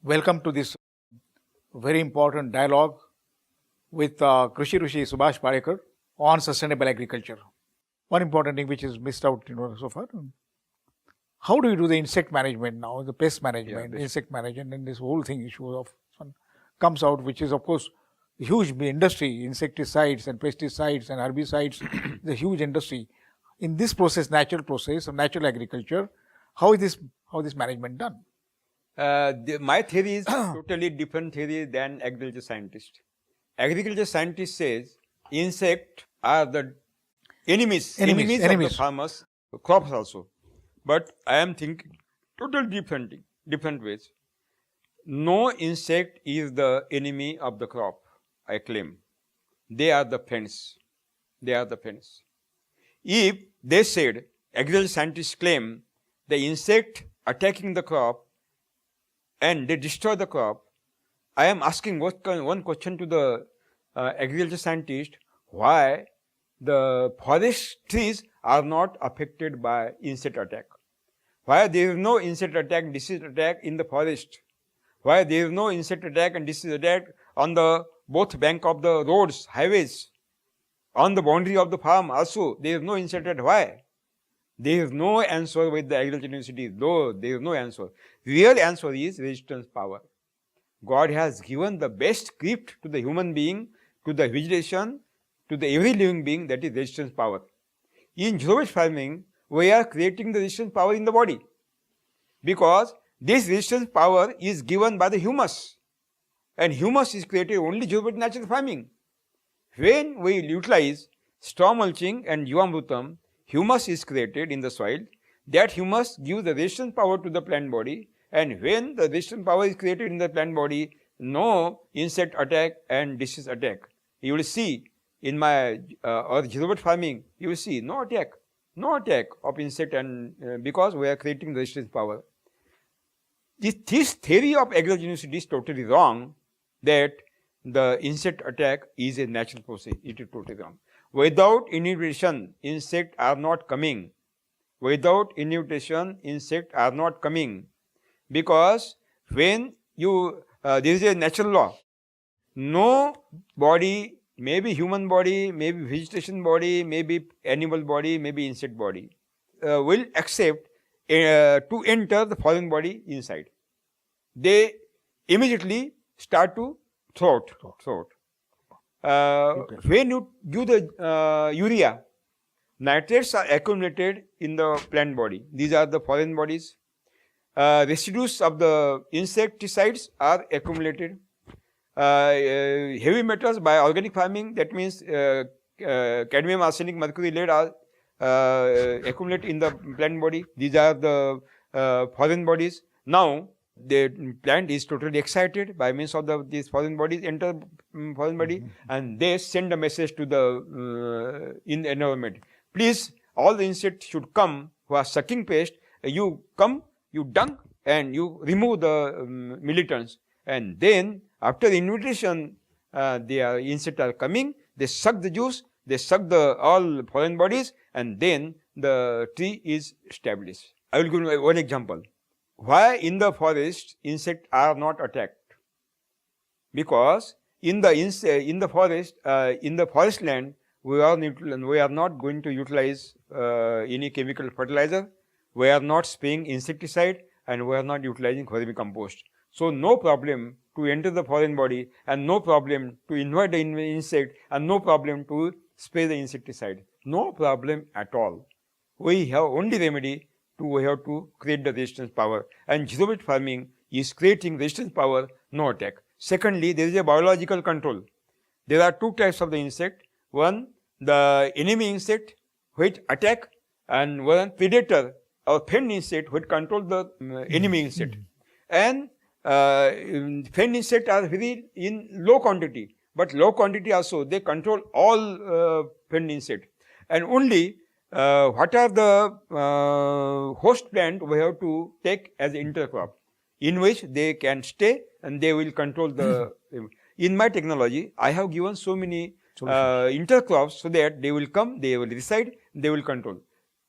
Welcome to this very important dialogue with Krishi Rishi Subhash Parekar on sustainable agriculture. One important thing which is missed out, so far. How do you do the insect management now, the pest management, insect management, and this whole thing issue of comes out, which is of course a huge industry, insecticides and pesticides and herbicides, the huge industry. In this process, natural process of natural agriculture, how is this management done? My theory is totally different theory than agriculture scientist. Agriculture scientist says insects are the enemies of the farmers, crops also. But I am thinking totally different ways. No insect is the enemy of the crop, I claim. They are the friends. If they said, agriculture scientists claim the insect attacking the crop and they destroy the crop, I am asking one question to the agriculture scientist: why the forest trees are not affected by insect attack? Why there is no insect attack, disease attack in the forest? Why there is no insect attack and disease attack on the both bank of the roads, highways, on the boundary of the farm also? There is no insect attack. Why? There is no answer with the agriculture university. No, there is no answer. Real answer is resistance power. God has given the best gift to the human being, to the vegetation, to the every living being, that is resistance power. In zero-waste farming, we are creating the resistance power in the body, because this resistance power is given by the humus, and humus is created only zero-waste natural farming. When we utilize straw mulching and Jivamrutam, humus is created in the soil. That humus gives the resistance power to the plant body, and when the resistance power is created in the plant body, no insect attack and disease attack. You will see in my or zero-waste farming, you will see no attack of insect, and because we are creating the resistance power. This theory of agriculture university is totally wrong, that the insect attack is a natural process. It is totally wrong. Without inhibition, insects are not coming. Because when you, there is a natural law. No body, maybe human body, maybe vegetation body, maybe animal body, maybe insect body, will accept to enter the foreign body inside. They immediately start to throat. When you give the urea, nitrates are accumulated in the plant body. These are the foreign bodies. Residues of the insecticides are accumulated. Heavy metals by organic farming, that means cadmium, arsenic, mercury, lead are accumulate in the plant body. These are the foreign bodies. Now the plant is totally excited by means of these foreign bodies enter foreign body, and they send a message to the in the environment. Please, all the insects should come who are sucking pest. You come, you dung, and you remove the militants. And then after the invitation, the insects are coming. They suck the juice. They suck the all foreign bodies, and then the tree is established. I will give you one example. Why in the forest insects are not attacked? Because in the forest land, we are not going to utilize any chemical fertilizer. We are not spraying insecticide, and we are not utilizing vermicompost. So no problem to enter the foreign body, and no problem to invite the insect, and no problem to spray the insecticide. No problem at all. We have only remedy. We have to create the resistance power, and zero-waste farming is creating resistance power, no attack. Secondly, there is a biological control. There are two types of the insect. One, the enemy insect which attack, and one predator or friend insect which control the enemy insect. And friend insect are very in low quantity, but low quantity also they control all friend insect. And only what are the host plant we have to take as intercrop, in which they can stay and they will control the. In my technology, I have given so many intercrops so that they will come, they will reside, they will control.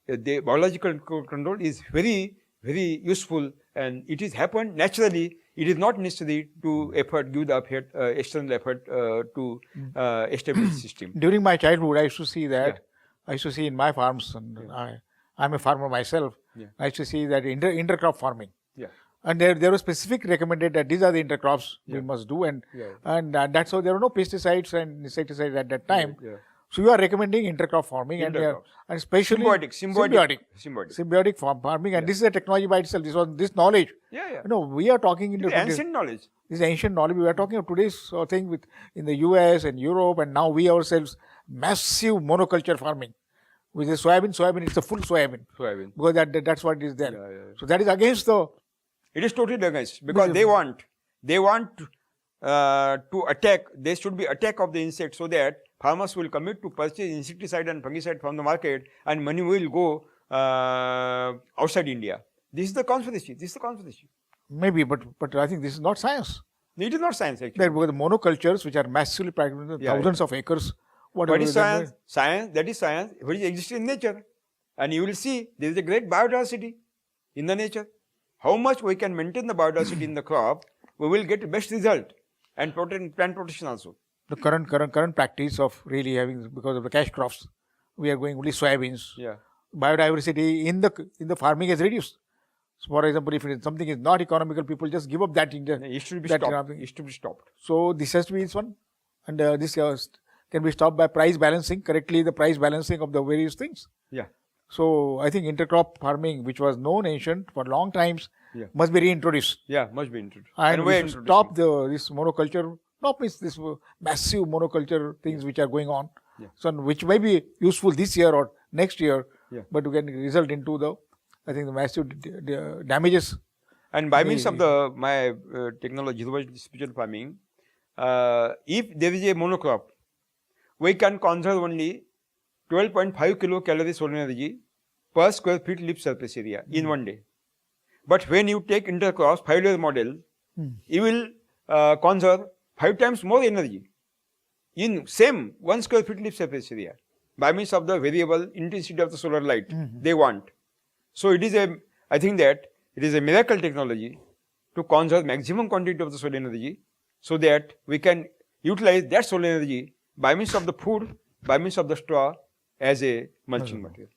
The biological control is very very useful, and it is happened naturally. It is not necessary to give the effort, external effort to establish the system. During my childhood, I used to see that. Yeah. I used to see in my farms, and I'm a farmer myself. Yeah. I used to see that intercrop farming. Yeah. And there was specific recommended that these are the intercrops we must do, and that's how there were no pesticides and insecticides at that time. Yeah. So you are recommending intercrop farming, and Intercrops. and especially symbiotic farming, and this is a technology by itself. This knowledge. Yeah. We are talking in It's ancient knowledge. This is ancient knowledge. We are talking of today's thing with in the US and Europe, and now we ourselves massive monoculture farming. With the soybean, it's a full soybean. Because that's what is there. Yeah. So that is against the. It is totally against, because they want to attack. There should be attack of the insect, so that farmers will commit to purchase insecticide and fungicide from the market, and money will go outside India. This is the conspiracy. Maybe, but I think this is not science. It is not science actually. Because the monocultures, which are massively practiced, thousands of acres. What is science? That is science which exists in nature. And you will see there is a great biodiversity in the nature. How much we can maintain the biodiversity in the crop, we will get the best result. And plant protection also. The current practice of really having, because of the cash crops, we are going only soybeans. Yeah. Biodiversity in the farming has reduced. So for example, if something is not economical, people just give up that. It should be stopped. So this has to be this one. And this can be stopped by price balancing, correctly the price balancing of the various things. Yeah. So I think intercrop farming, which was known ancient for long times, must be reintroduced. Yeah, must be introduced. And we should stop this monoculture, not this massive monoculture things which are going on. Yeah. So which may be useful this year or next year, Yeah. but can result into the massive damages. And by means of my technology, special farming, if there is a monocrop, we can conserve only 12.5 kilocalories solar energy per square feet leaf surface area in one day. But when you take intercrops, 5-layer model, you will conserve 5 times more energy in same 1 square feet leaf surface area by means of the variable intensity of the solar light they want. So I think that it is a miracle technology to conserve maximum quantity of the solar energy, so that we can utilize that solar energy by means of the food, by means of the straw as a mulching material.